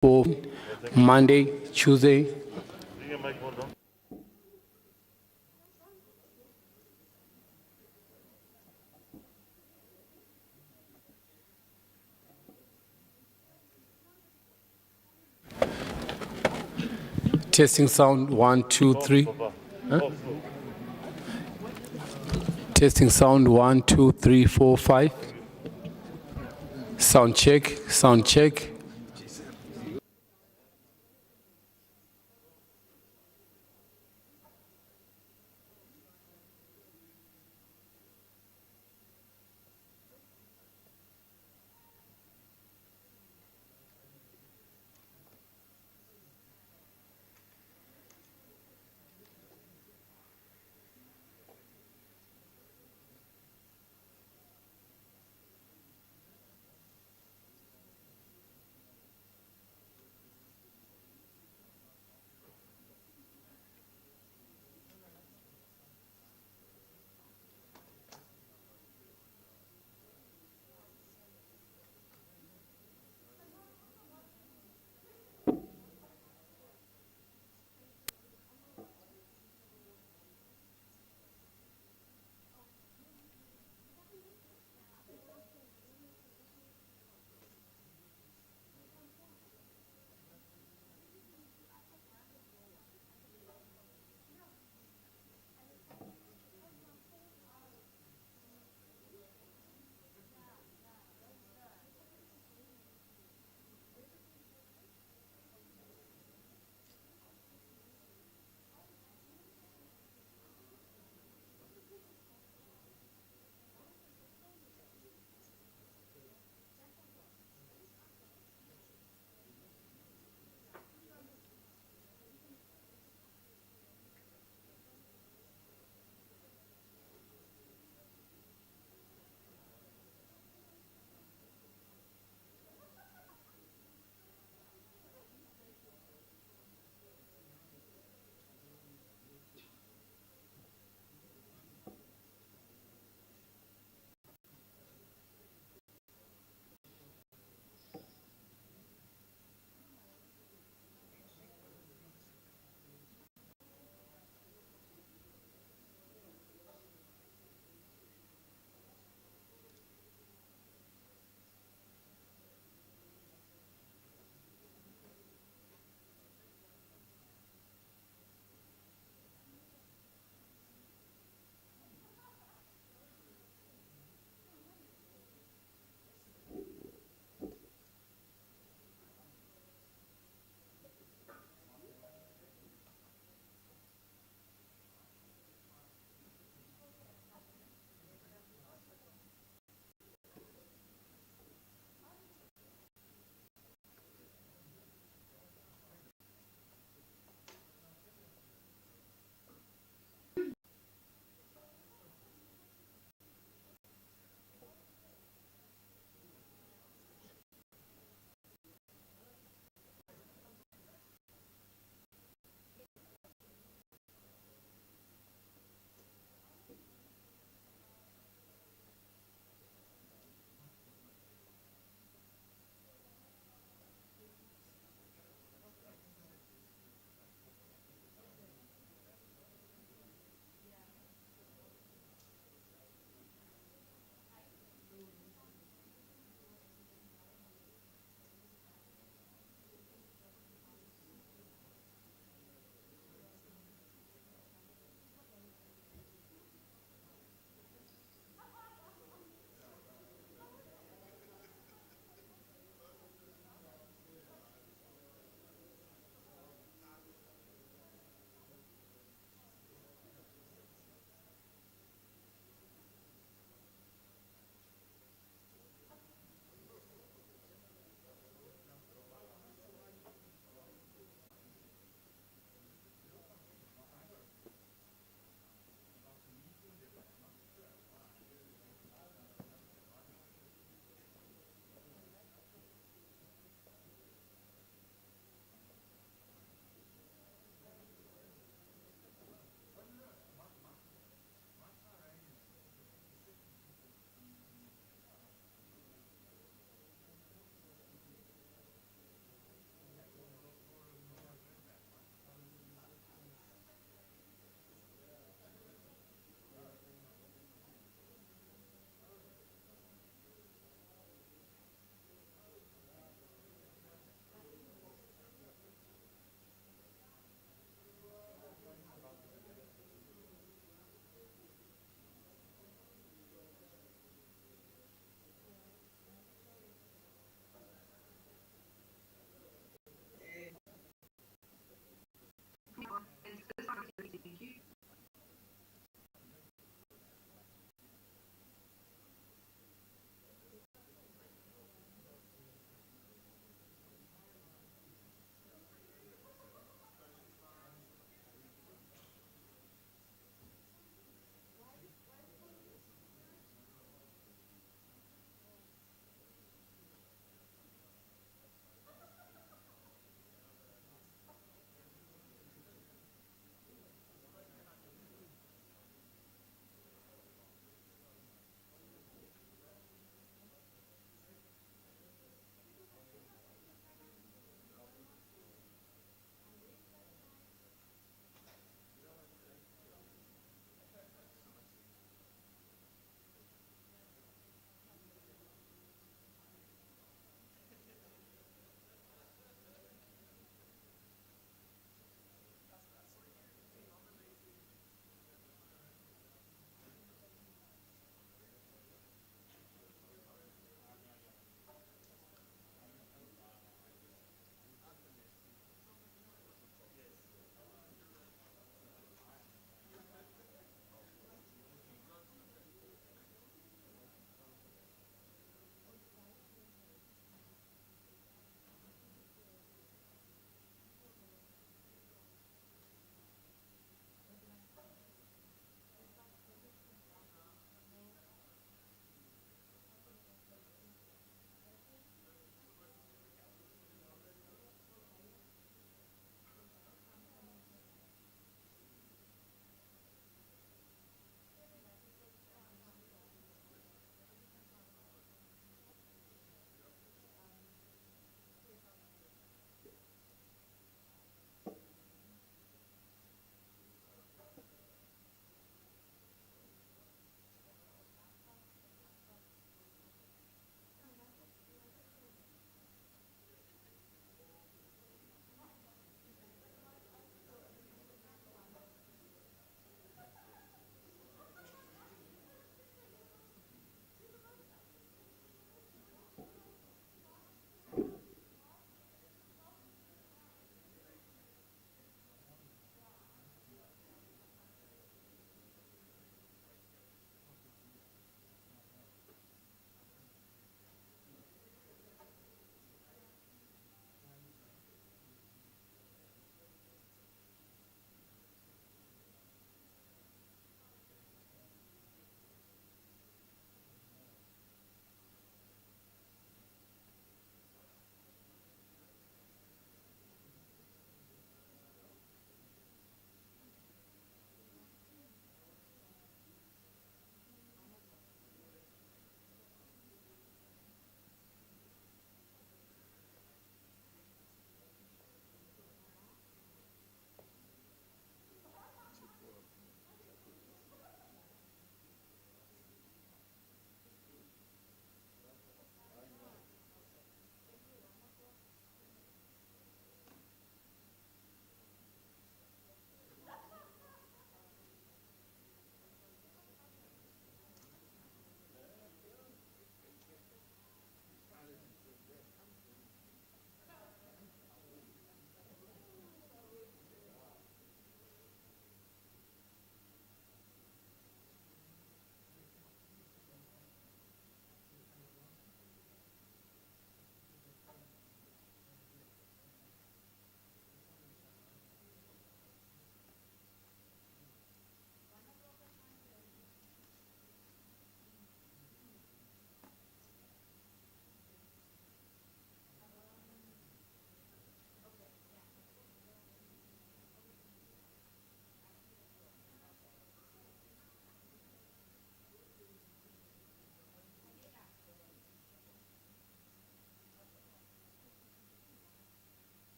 for Monday, Tuesday. Testing sound 1, 2, 3. Huh? Testing sound 1, 2, 3, 4, 5. Sound check, sound check.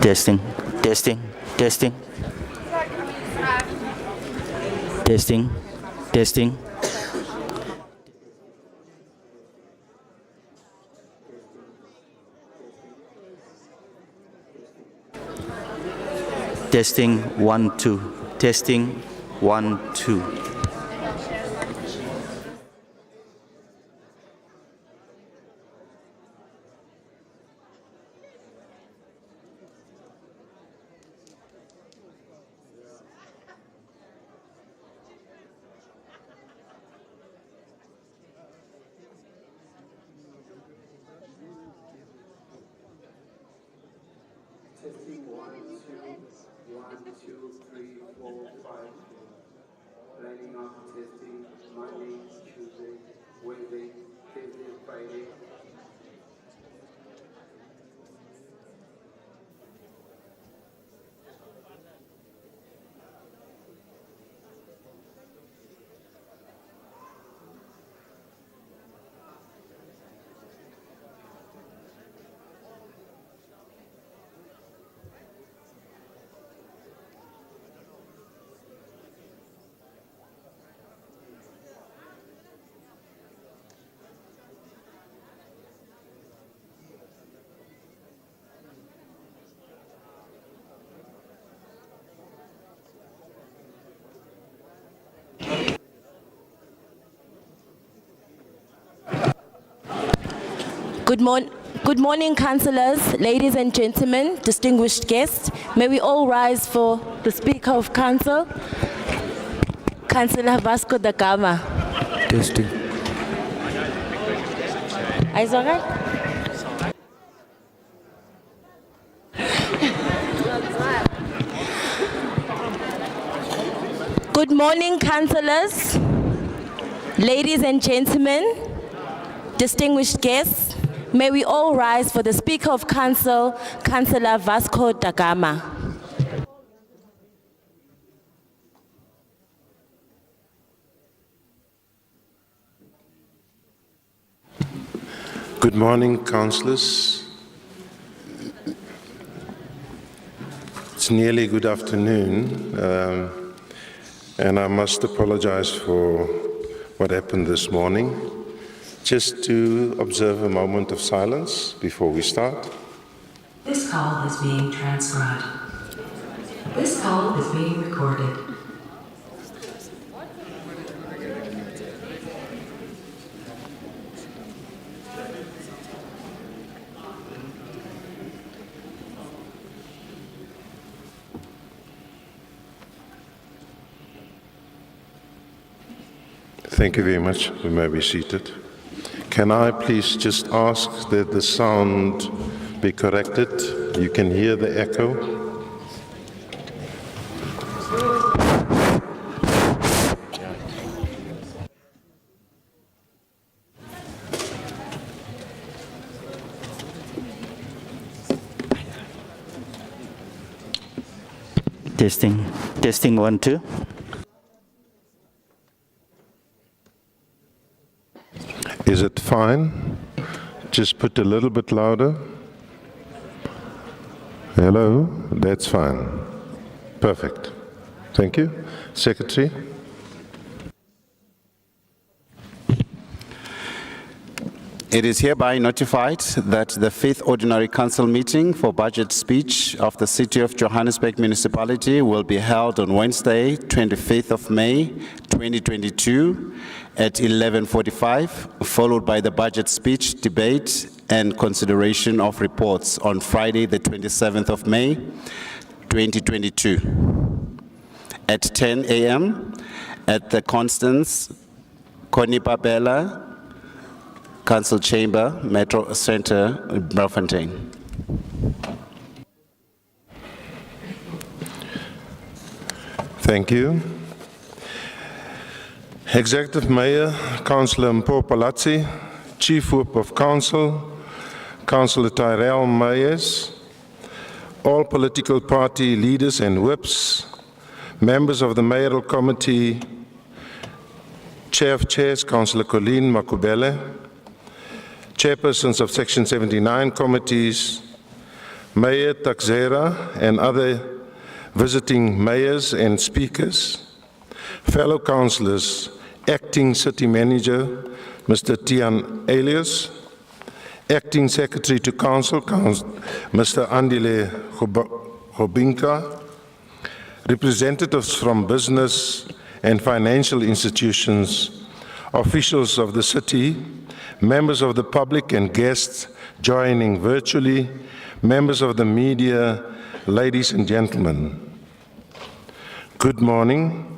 Testing, testing, testing. Testing, testing. Testing, 1, 2. Testing, 1, 2. Testing 1, 2, 1, 2, 3, 4, 5. Lining up testing Monday, Tuesday, Wednesday, Thursday, Friday. Good morning, councillors, ladies and gentlemen, distinguished guests. May we all rise for the Speaker of Council, Councillor Vasco da Gama. Testing. Is that right? Good morning, councillors, ladies and gentlemen, distinguished guests. May we all rise for the Speaker of Council, Councillor Vasco da Gama. Good morning, councillors. It's nearly good afternoon, and I must apologize for what happened this morning. Just to observe a moment of silence before we start. This call is being transcribed. This call is being recorded. Thank you very much. We may be seated. Can I please just ask that the sound be corrected? You can hear the echo. Testing 1, 2. Is it fine? Just put a little bit louder. Hello? That's fine. Perfect. Thank you. Secretary? It is hereby notified that the 5th Ordinary Council meeting for budget speech of the City of Johannesburg Municipality will be held on Wednesday, 25th of May, 2022 at 11:45, followed by the budget speech, debate, and consideration of reports on Friday, the 27th of May, 2022 at 10 a.m. at the Constance Konipabela Council Chamber, Metro Center, Braamfontein. Thank you. Executive Mayor, Councillor Mpho Palazzi, Chief Whip of Council, Councillor Tyrell Myers, all political party leaders and whips, members of the Mayoral Committee, Chair of Chairs, Councillor Colleen Makubele, chairpersons of Section 79 committees, Mayor Taxera and other visiting mayors and speakers, fellow councillors, Acting City Manager, Mr. Tian Elias, Acting Secretary to Council, Mr. Andile Gobinka, representatives from business and financial institutions, officials of the city, members of the public and guests joining virtually, members of the media, ladies and gentlemen. Good morning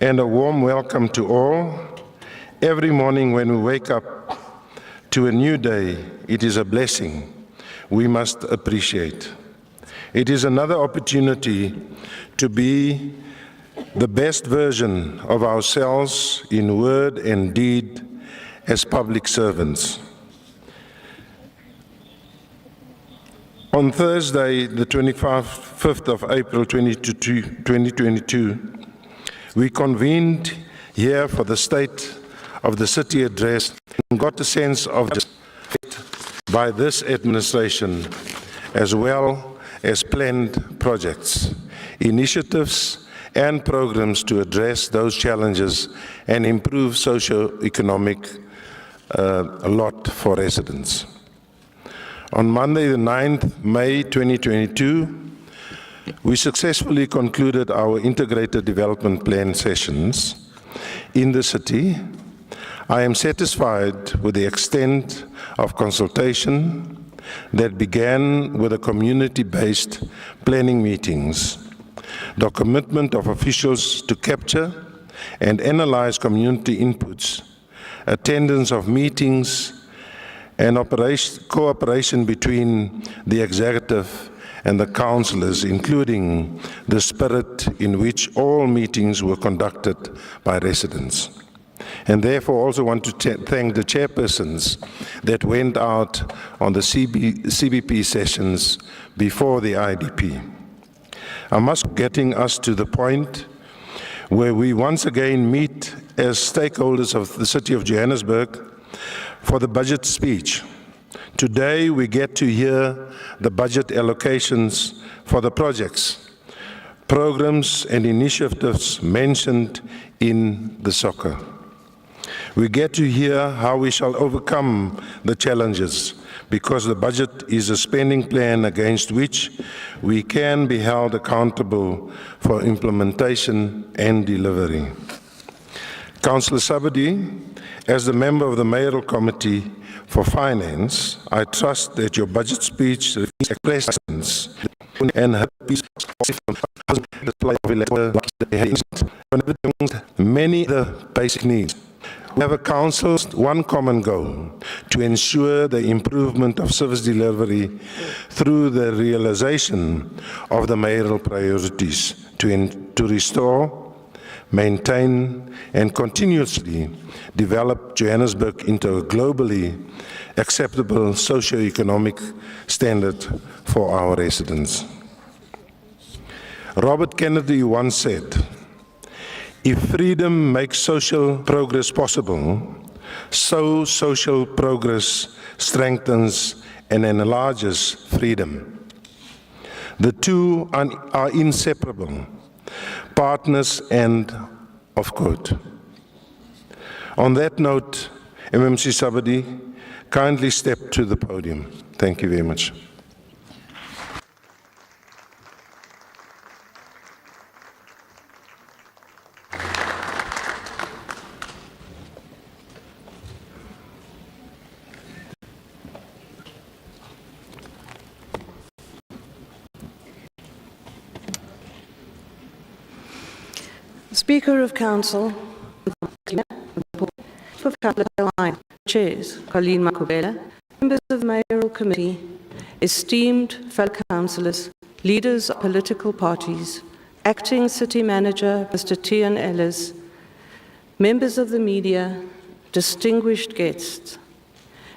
and a warm welcome to all. Every morning when we wake up to a new day, it is a blessing we must appreciate. It is another opportunity to be the best version of ourselves in word and deed as public servants. On Thursday, the 25th of April 2022, we convened here for the State of the City address and got a sense of the by this administration, as well as planned projects, initiatives, and programs to address those challenges and improve socio-economic lot for residents. On Monday, the 9th May 2022, we successfully concluded our integrated development plan sessions in the city. I am satisfied with the extent of consultation that began with the community-based planning meetings, the commitment of officials to capture and analyze community inputs, attendance of meetings, and cooperation between the executive and the councillors, including the spirit in which all meetings were conducted by residents. And therefore also want to thank the chairpersons that went out on the CBP sessions before the IDP. I must getting us to the point where we once again meet as stakeholders of the City of Johannesburg for the budget speech. Today we get to hear the budget allocations for the projects, programs and initiatives mentioned in the soccer. We get to hear how we shall overcome the challenges, because the budget is a spending plan against which we can be held accountable for implementation and delivery. Councillor Sabadi, as the member of the Mayoral Committee for Finance, I trust that your budget speech expresses and her many other basic needs. We have a council's one common goal: to ensure the improvement of service delivery through the realization of the mayoral priorities to restore, maintain, and continuously develop Johannesburg into a globally acceptable socio-economic standard for our residents. Robert Kennedy once said, "If freedom makes social progress possible, so social progress strengthens and enlarges freedom. The two are inseparable, partners and of quote." On that note, MMC Sabadi, kindly step to the podium. Thank you very much. Speaker of Council, Chairs, Colleen Makubela, members of the Mayoral Committee, esteemed fellow councillors, leaders of political parties, Acting City Manager, Mr. Tian Ellis, members of the media, distinguished guests,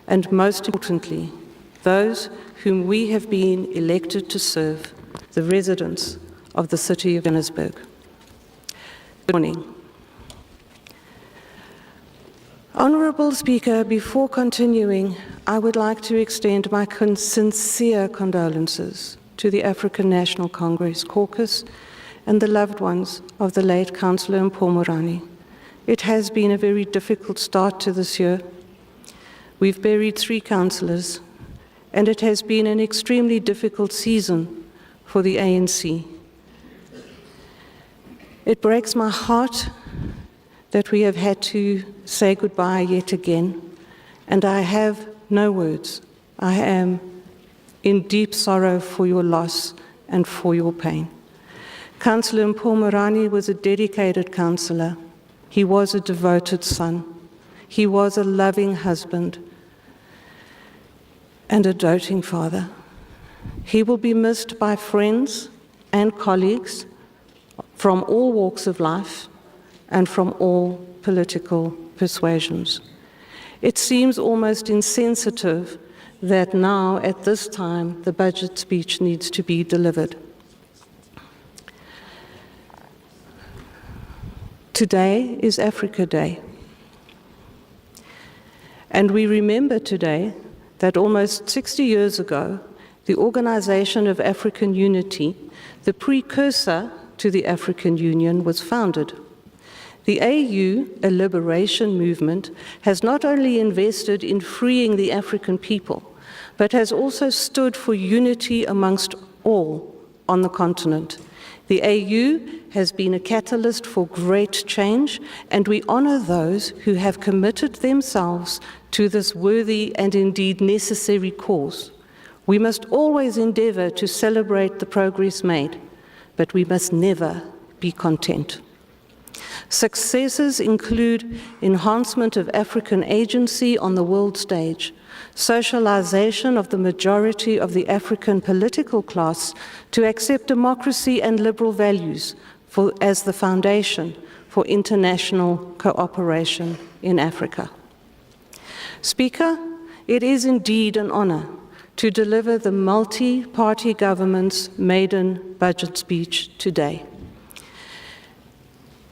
and most importantly, those whom we have been elected to serve, the residents of the City of Johannesburg. Good morning. Honourable Speaker, before continuing, I would like to extend my sincere condolences to the African National Congress caucus and the loved ones of the late Councillor Mpomorani. It has been a very difficult start to this year. We've buried 3 councillors, and it has been an extremely difficult season for the ANC. It breaks my heart that we have had to say goodbye yet again, and I have no words. I am in deep sorrow for your loss and for your pain. Councillor Mpomorani was a dedicated councillor. He was a devoted son. He was a loving husband and a doting father. He will be missed by friends and colleagues from all walks of life and from all political persuasions. It seems almost insensitive that now, at this time, the budget speech needs to be delivered. Today is Africa Day. And we remember today that almost 60 years ago, the Organization of African Unity, the precursor to the African Union, was founded. The AU, a liberation movement, has not only invested in freeing the African people, but has also stood for unity amongst all on the continent. The AU has been a catalyst for great change, and we honor those who have committed themselves to this worthy and indeed necessary cause. We must always endeavor to celebrate the progress made, but we must never be content. Successes include enhancement of African agency on the world stage, socialization of the majority of the African political class to accept democracy and liberal values as the foundation for international cooperation in Africa. Speaker, it is indeed an honor to deliver the multi-party government's maiden budget speech today.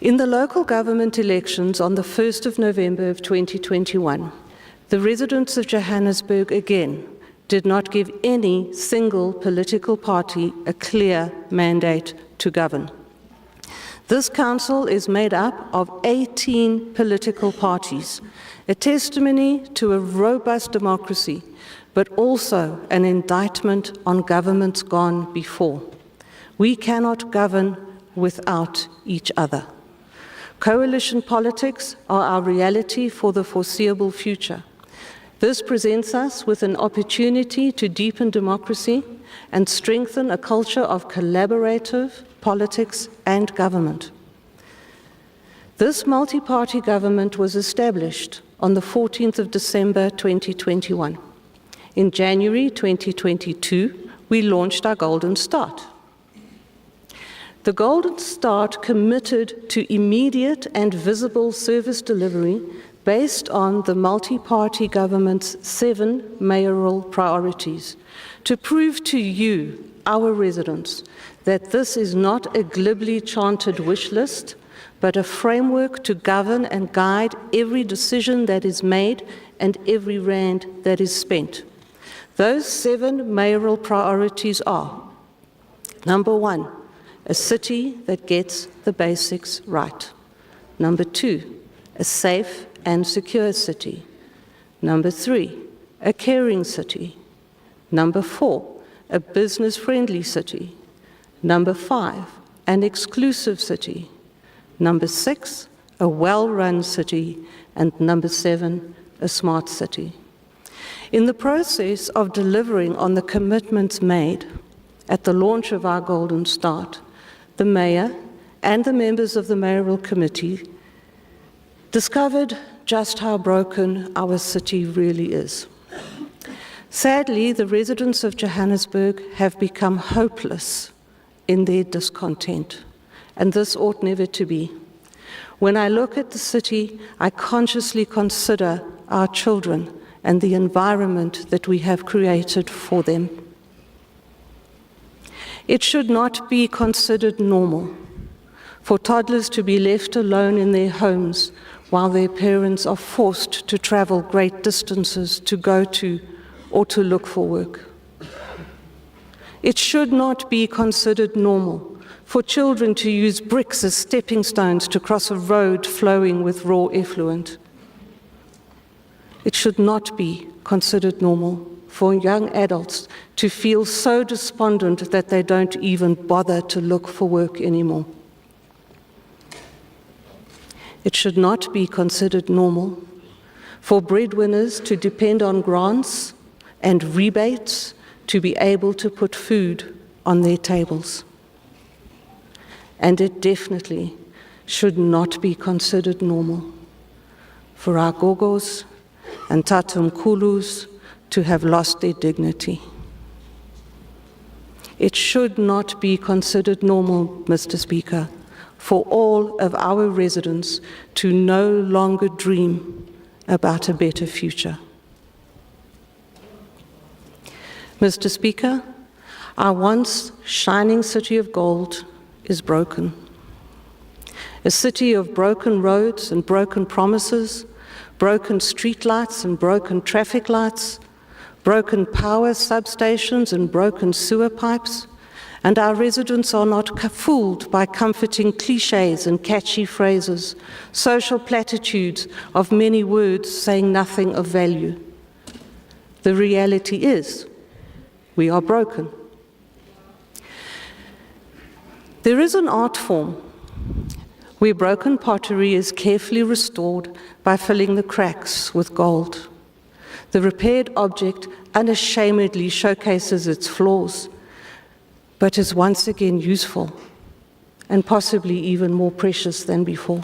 In the local government elections on the 1st of November of 2021, The residents of Johannesburg, again, did not give any single political party a clear mandate to govern. This council is made up of 18 political parties, a testimony to a robust democracy, but also an indictment on governments gone before. We cannot govern without each other. Coalition politics are our reality for the foreseeable future. This presents us with an opportunity to deepen democracy and strengthen a culture of collaborative politics and government. This multi-party government was established on the 14th of December 2021. In January 2022, we launched our Golden Start. The Golden Start committed to immediate and visible service delivery based on the multi-party government's 7 mayoral priorities to prove to you, our residents, that this is not a glibly chanted wish list, but a framework to govern and guide every decision that is made and every rand that is spent. Those 7 mayoral priorities are: number 1, a city that gets the basics right. Number 2, a safe and secure city. Number 3, a caring city. Number 4, a business-friendly city. Number 5, an exclusive city. Number 6, a well-run city. And number 7, a smart city. In the process of delivering on the commitments made at the launch of our Golden Start, the Mayor and the members of the Mayoral Committee discovered just how broken our city really is. Sadly, the residents of Johannesburg have become hopeless in their discontent, and this ought never to be. When I look at the city, I consciously consider our children and the environment that we have created for them. It should not be considered normal for toddlers to be left alone in their homes while their parents are forced to travel great distances to go to or to look for work. It should not be considered normal for children to use bricks as stepping stones to cross a road flowing with raw effluent. It should not be considered normal for young adults to feel so despondent that they don't even bother to look for work anymore. It should not be considered normal for breadwinners to depend on grants and rebates to be able to put food on their tables. And it definitely should not be considered normal for our gogos and tatamkulus to have lost their dignity. It should not be considered normal, Mr. Speaker, for all of our residents to no longer dream about a better future. Mr. Speaker, our once shining city of gold is broken. A city of broken roads and broken promises, broken streetlights and broken traffic lights, broken power substations and broken sewer pipes, and our residents are not fooled by comforting cliches and catchy phrases, social platitudes of many words saying nothing of value. The reality is, we are broken. There is an art form where broken pottery is carefully restored by filling the cracks with gold. The repaired object unashamedly showcases its flaws, but is once again useful and possibly even more precious than before.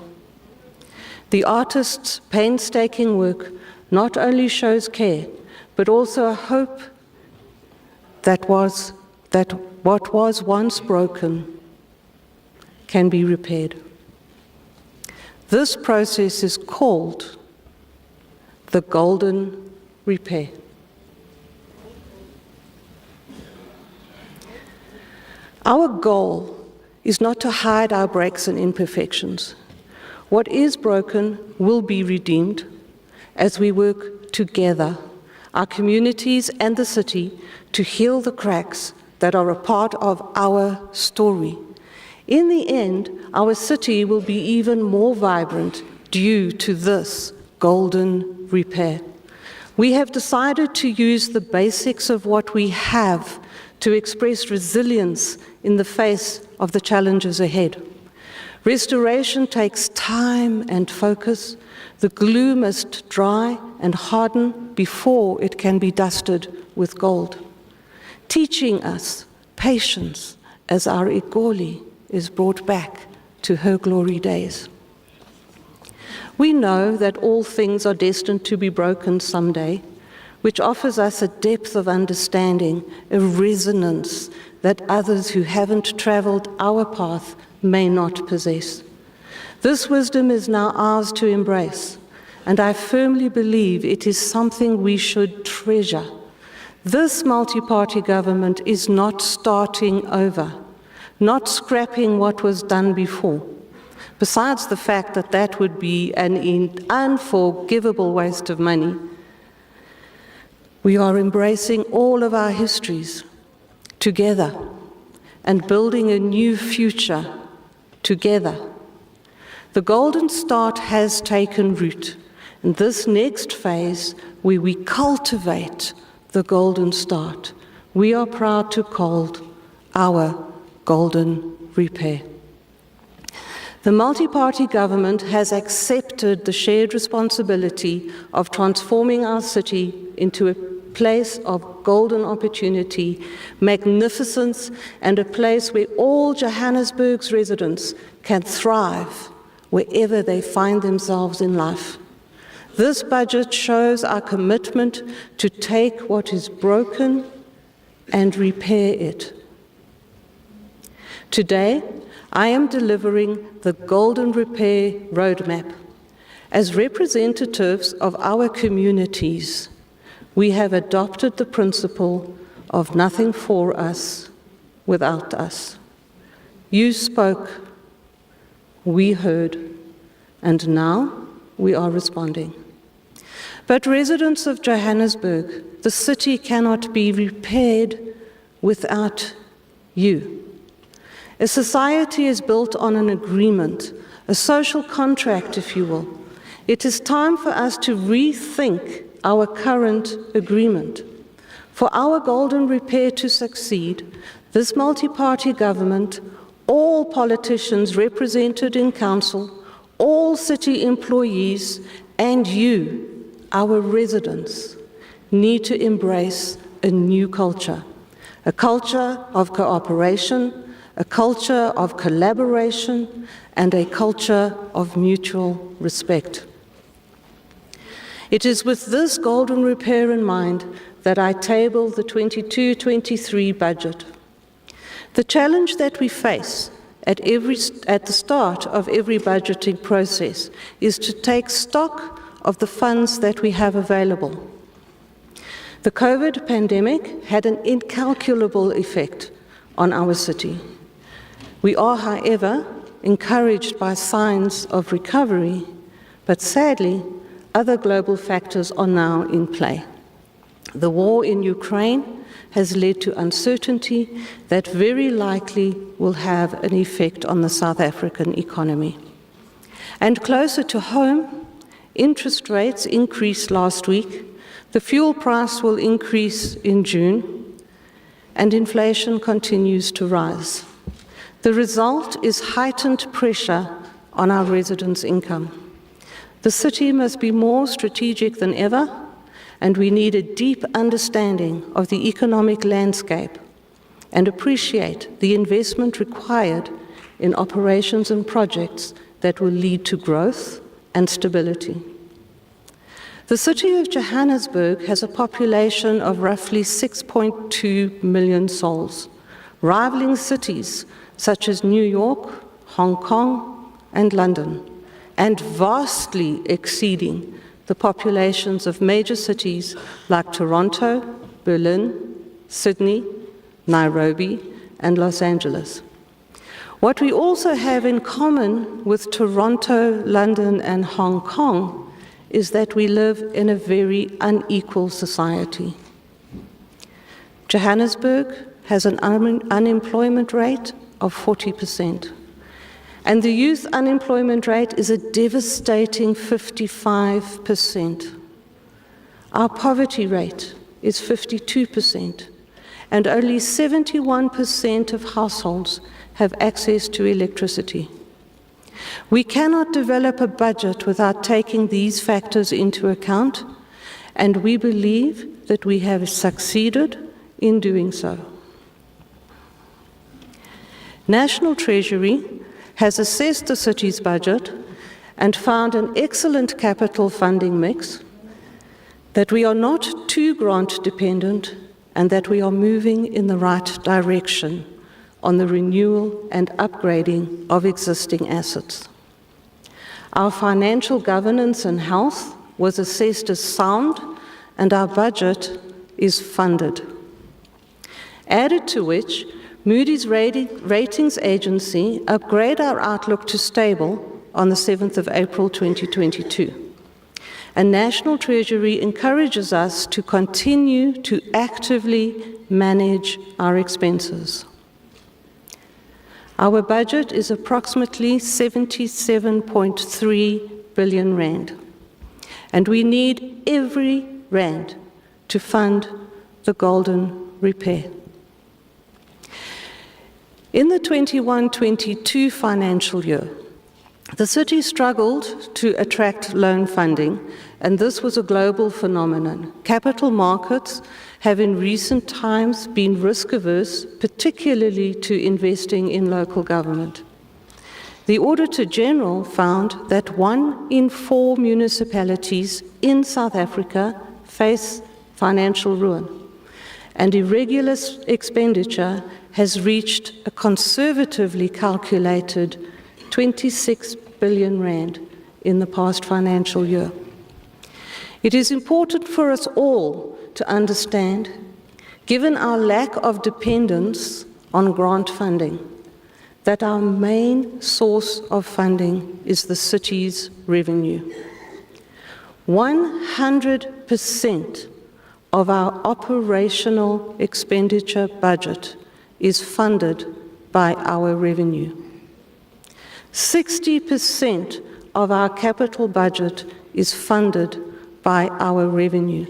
The artist's painstaking work not only shows care, but also a hope that what was once broken can be repaired. This process is called the golden repair. Our goal is not to hide our breaks and imperfections. What is broken will be redeemed as we work together, our communities and the city, to heal the cracks that are a part of our story. In the end, our city will be even more vibrant due to this golden repair. We have decided to use the basics of what we have to express resilience in the face of the challenges ahead. Restoration takes time and focus. The glue must dry and harden before it can be dusted with gold, teaching us patience as our Igoli is brought back to her glory days. We know that all things are destined to be broken someday, which offers us a depth of understanding, a resonance that others who haven't traveled our path may not possess. This wisdom is now ours to embrace, and I firmly believe it is something we should treasure. This multi-party government is not starting over, not scrapping what was done before. Besides the fact that that would be an unforgivable waste of money, we are embracing all of our histories together and building a new future together. The Golden Start has taken root, and this next phase, where we cultivate the Golden Start, we are proud to call our Golden Repair. The multi-party government has accepted the shared responsibility of transforming our city into a place of golden opportunity, magnificence, and a place where all Johannesburg's residents can thrive wherever they find themselves in life. This budget shows our commitment to take what is broken and repair it. Today, I am delivering the Golden Repair Roadmap. As representatives of our communities, we have adopted the principle of nothing for us without us. You spoke, we heard, and now we are responding. But residents of Johannesburg, the city cannot be repaired without you. A society is built on an agreement, a social contract, if you will. It is time for us to rethink our current agreement. For our Golden Repair to succeed, this multi-party government, all politicians represented in council, all city employees, and you, our residents, need to embrace a new culture, a culture of cooperation, a culture of collaboration, and a culture of mutual respect. It is with this Golden Repair in mind that I table the 22-23 budget. The challenge that we face at the start of every budgeting process is to take stock of the funds that we have available. The COVID pandemic had an incalculable effect on our city. We are, however, encouraged by signs of recovery, but sadly, other global factors are now in play. The war in Ukraine has led to uncertainty that very likely will have an effect on the South African economy. And closer to home, interest rates increased last week, the fuel price will increase in June, and inflation continues to rise. The result is heightened pressure on our residents' income. The city must be more strategic than ever, and we need a deep understanding of the economic landscape and appreciate the investment required in operations and projects that will lead to growth and stability. The city of Johannesburg has a population of roughly 6.2 million souls, rivaling cities such as New York, Hong Kong, and London, and vastly exceeding the populations of major cities like Toronto, Berlin, Sydney, Nairobi, and Los Angeles. What we also have in common with Toronto, London, and Hong Kong is that we live in a very unequal society. Johannesburg has an unemployment rate of 40%, and the youth unemployment rate is a devastating 55%. Our poverty rate is 52%, and only 71% of households have access to electricity. We cannot develop a budget without taking these factors into account, and we believe that we have succeeded in doing so. National Treasury has assessed the city's budget and found an excellent capital funding mix, that we are not too grant dependent, and that we are moving in the right direction on the renewal and upgrading of existing assets. Our financial governance and health was assessed as sound, and our budget is funded. Added to which, Moody's ratings agency upgraded our outlook to stable on the 7th of April 2022. And National Treasury encourages us to continue to actively manage our expenses. Our budget is approximately 77.3 billion rand, and we need every rand to fund the golden repair. In the 21-22 financial year, the city struggled to attract loan funding, and this was a global phenomenon. Capital markets have in recent times been risk-averse, particularly to investing in local government. The Auditor General found that 1 in 4 municipalities in South Africa face financial ruin, and irregular expenditure has reached a conservatively calculated 26 billion rand in the past financial year. It is important for us all to understand, given our lack of dependence on grant funding, that our main source of funding is the city's revenue. 100% of our operational expenditure budget is funded by our revenue. 60% of our capital budget is funded by our revenue.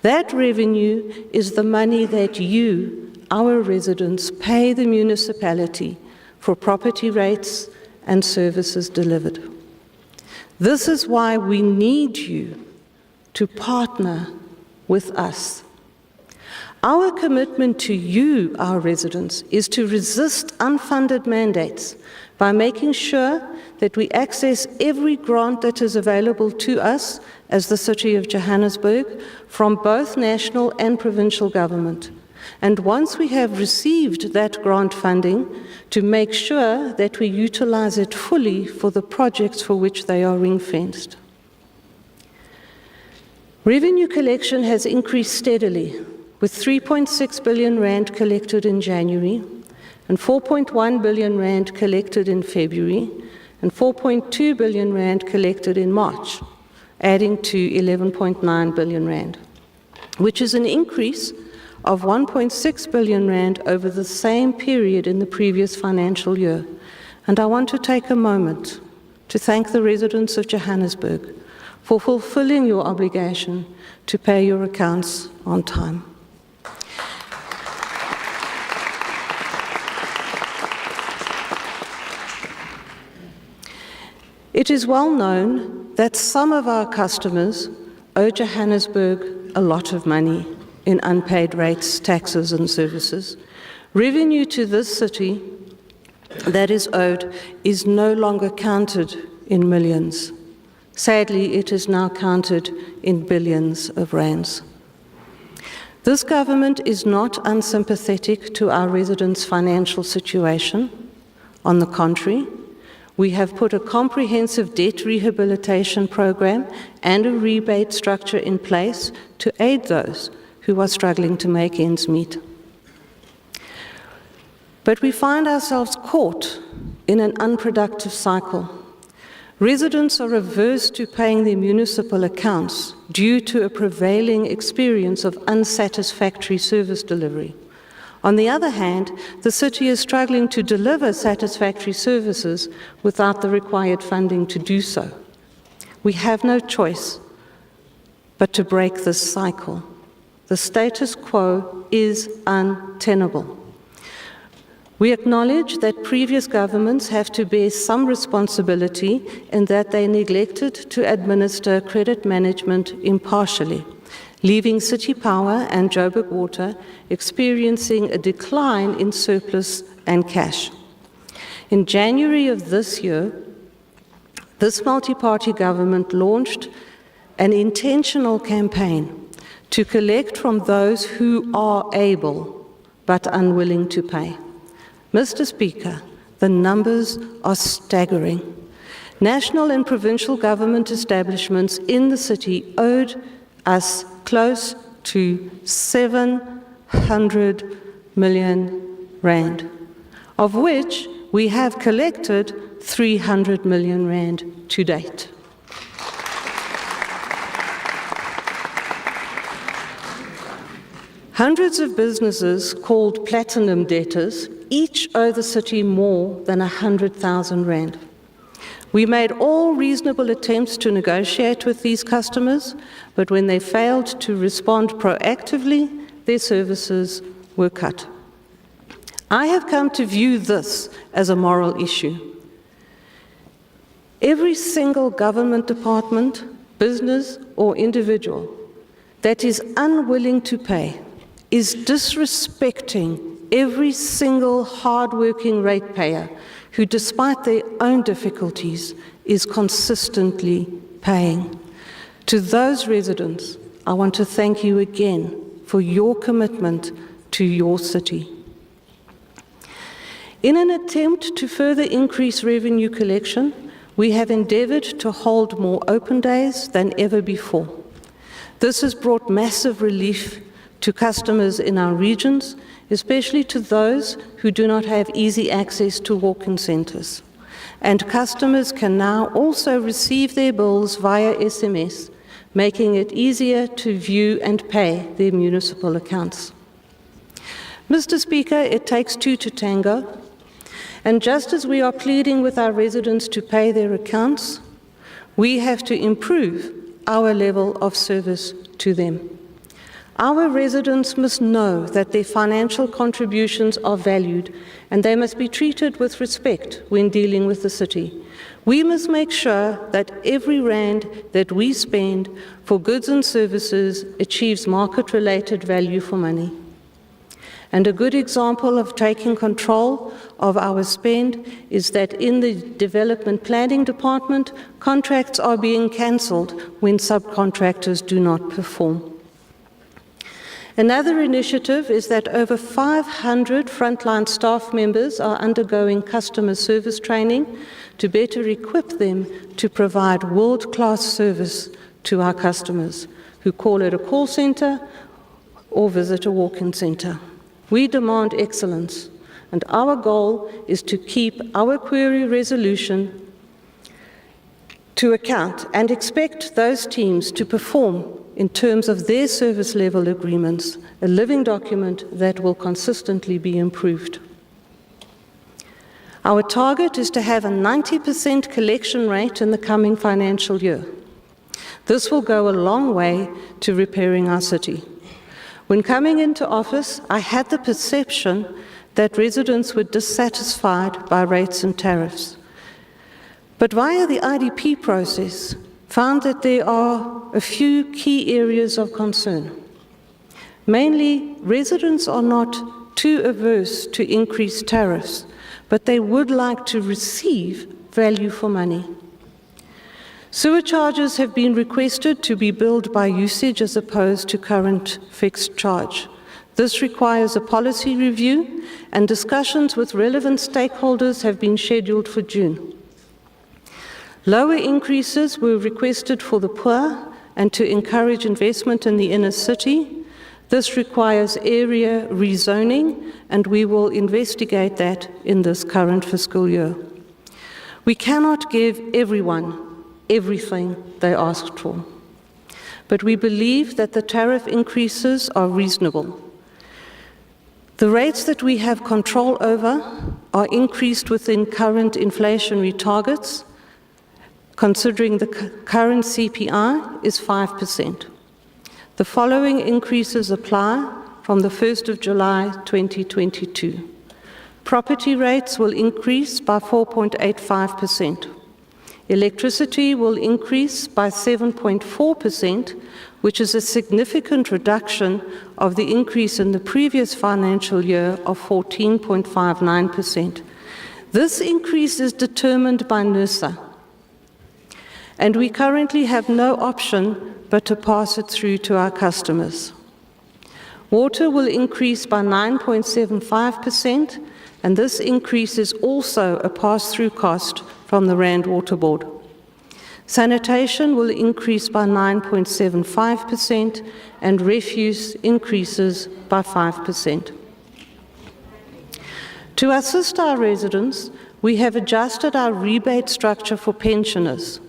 That revenue is the money that you, our residents, pay the municipality for property rates and services delivered. This is why we need you to partner with us. Our commitment to you, our residents, is to resist unfunded mandates by making sure that we access every grant that is available to us as the City of Johannesburg from both national and provincial government. And once we have received that grant funding, to make sure that we utilize it fully for the projects for which they are ring-fenced. Revenue collection has increased steadily, with 3.6 billion rand collected in January, and 4.1 billion rand collected in February, and 4.2 billion rand collected in March, adding to 11.9 billion rand, which is an increase of 1.6 billion rand over the same period in the previous financial year. And I want to take a moment to thank the residents of Johannesburg for fulfilling your obligation to pay your accounts on time. It is well known that some of our customers owe Johannesburg a lot of money in unpaid rates, taxes, and services. Revenue to this city that is owed is no longer counted in millions. Sadly, it is now counted in billions of rands. This government is not unsympathetic to our residents' financial situation. On the contrary, we have put a comprehensive debt rehabilitation program and a rebate structure in place to aid those who are struggling to make ends meet. But we find ourselves caught in an unproductive cycle. Residents are averse to paying their municipal accounts due to a prevailing experience of unsatisfactory service delivery. On the other hand, the city is struggling to deliver satisfactory services without the required funding to do so. We have no choice but to break this cycle. The status quo is untenable. We acknowledge that previous governments have to bear some responsibility in that they neglected to administer credit management impartially, leaving City Power and Joburg Water experiencing a decline in surplus and cash. In January of this year, this multi-party government launched an intentional campaign to collect from those who are able but unwilling to pay. Mr. Speaker, the numbers are staggering. National and provincial government establishments in the city owed us close to 700 million rand, of which we have collected 300 million rand to date. Hundreds of businesses called platinum debtors each owe the city more than 100,000 rand. We made all reasonable attempts to negotiate with these customers, but when they failed to respond proactively, their services were cut. I have come to view this as a moral issue. Every single government department, business, or individual that is unwilling to pay is disrespecting every single hard-working ratepayer who, despite their own difficulties, is consistently paying. To those residents, I want to thank you again for your commitment to your city. In an attempt to further increase revenue collection, we have endeavoured to hold more open days than ever before. This has brought massive relief to customers in our regions, especially to those who do not have easy access to walk-in centres. And customers can now also receive their bills via SMS, making it easier to view and pay their municipal accounts. Mr. Speaker, it takes two to tango, and just as we are pleading with our residents to pay their accounts, we have to improve our level of service to them. Our residents must know that their financial contributions are valued and they must be treated with respect when dealing with the city. We must make sure that every rand that we spend for goods and services achieves market-related value for money. And a good example of taking control of our spend is that in the development planning department, contracts are being cancelled when subcontractors do not perform. Another initiative is that over 500 frontline staff members are undergoing customer service training to better equip them to provide world-class service to our customers who call at a call centre or visit a walk-in centre. We demand excellence, and our goal is to keep our query resolution to account and expect those teams to perform in terms of their service level agreements, a living document that will consistently be improved. Our target is to have a 90% collection rate in the coming financial year. This will go a long way to repairing our city. When coming into office, I had the perception that residents were dissatisfied by rates and tariffs. But via the IDP process, found that there are a few key areas of concern. Mainly, residents are not too averse to increased tariffs, but they would like to receive value for money. Sewer charges have been requested to be billed by usage as opposed to current fixed charge. This requires a policy review, and discussions with relevant stakeholders have been scheduled for June. Lower increases were requested for the poor and to encourage investment in the inner city. This requires area rezoning, and we will investigate that in this current fiscal year. We cannot give everyone everything they asked for, but we believe that the tariff increases are reasonable. The rates that we have control over are increased within current inflationary targets, considering the current CPI is 5%. The following increases apply from the 1st of July 2022. Property rates will increase by 4.85%. Electricity will increase by 7.4%, which is a significant reduction of the increase in the previous financial year of 14.59%. This increase is determined by NERSA, and we currently have no option but to pass it through to our customers. Water will increase by 9.75%, and this increase is also a pass-through cost from the Rand Water Board. Sanitation will increase by 9.75%, and refuse increases by 5%. To assist our residents, we have adjusted our rebate structure for pensioners.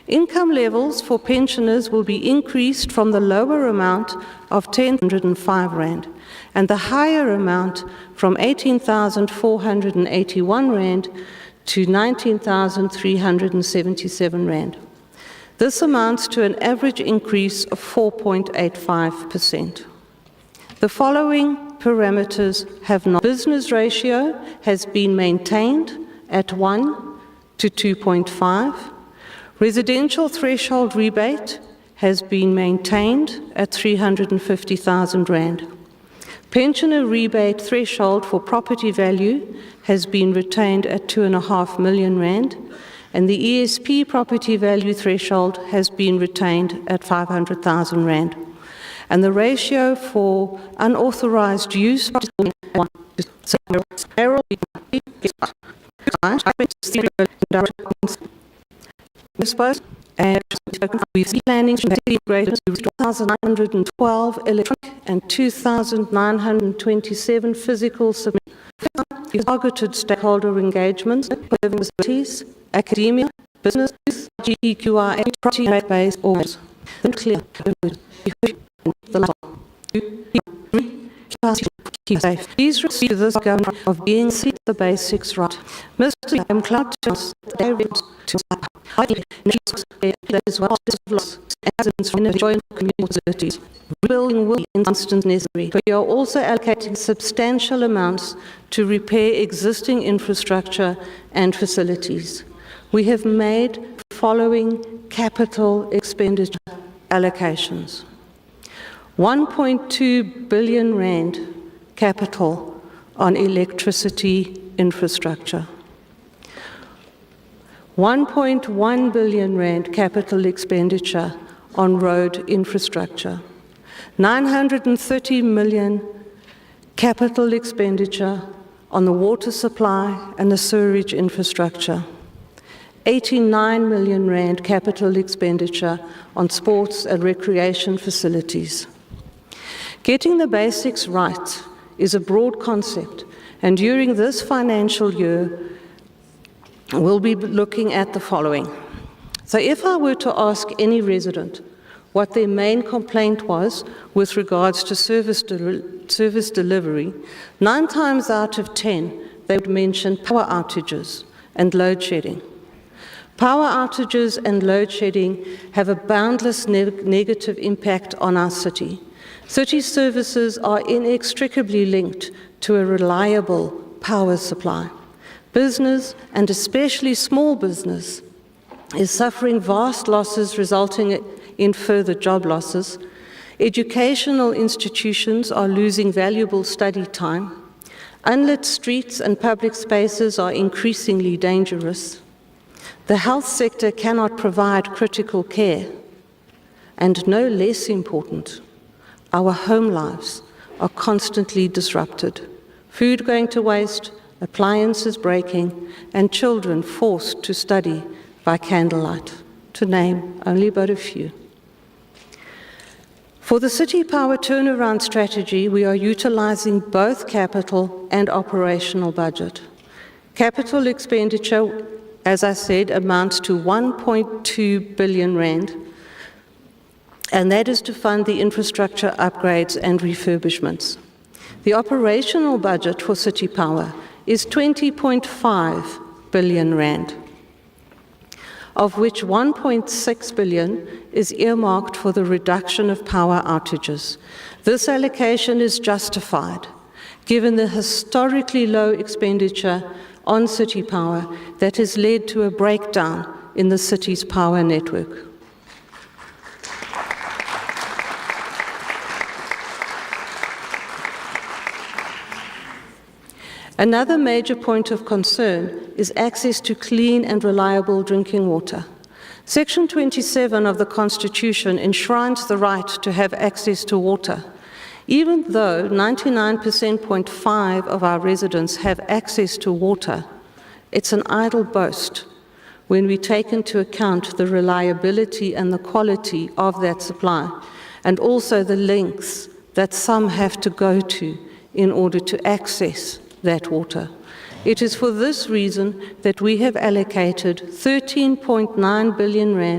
Income levels for pensioners will be increased from the lower amount of 1,005 Rand and the higher amount from 18,481 Rand to 19,377 Rand. This amounts to an average increase of 4.85%. The following parameters have not. Business ratio has been maintained at 1 to 2.5. Residential threshold rebate has been maintained at 350,000 Rand. Pensioner rebate threshold for property value has been retained at 2.5 million Rand, and the ESP property value threshold has been retained at 500,000 Rand. And the ratio for unauthorized use and we're planning to integrate 2,912 electronic and 2,927 physical submissions. Targeted stakeholder engagements, universities, academia, business, GEQI, property-based orders. Clear. These receive this government of being the basics right. Mr. M. Cloud tells as well as in joint communities. Rebuilding will be instant necessary. But we are also allocating substantial amounts to repair existing infrastructure and facilities. We have made the following capital expenditure allocations. 1.2 billion Rand capital on electricity infrastructure. 1.1 billion Rand capital expenditure on road infrastructure. 930 million capital expenditure on the water supply and the sewerage infrastructure. 89 million Rand capital expenditure on sports and recreation facilities. Getting the basics right is a broad concept, and during this financial year, we'll be looking at the following. So if I were to ask any resident what their main complaint was with regards to service delivery, 9 times out of 10, they would mention power outages and load shedding. Power outages and load shedding have a boundless negative impact on our city. City services are inextricably linked to a reliable power supply. Business, and especially small business, is suffering vast losses resulting in further job losses. Educational institutions are losing valuable study time. Unlit streets and public spaces are increasingly dangerous. The health sector cannot provide critical care. And no less important, our home lives are constantly disrupted. Food going to waste, appliances breaking, and children forced to study by candlelight, to name only but a few. For the City Power turnaround strategy, we are utilizing both capital and operational budget. Capital expenditure as I said, amounts to 1.2 billion rand, and that is to fund the infrastructure upgrades and refurbishments. The operational budget for City Power is 20.5 billion rand, of which 1.6 billion is earmarked for the reduction of power outages. This allocation is justified, given the historically low expenditure on City Power that has led to a breakdown in the city's power network. Another major point of concern is access to clean and reliable drinking water. Section 27 of the Constitution enshrines the right to have access to water. Even though 99.5% of our residents have access to water, it's an idle boast when we take into account the reliability and the quality of that supply, and also the lengths that some have to go to in order to access that water. It is for this reason that we have allocated 13.9 billion rand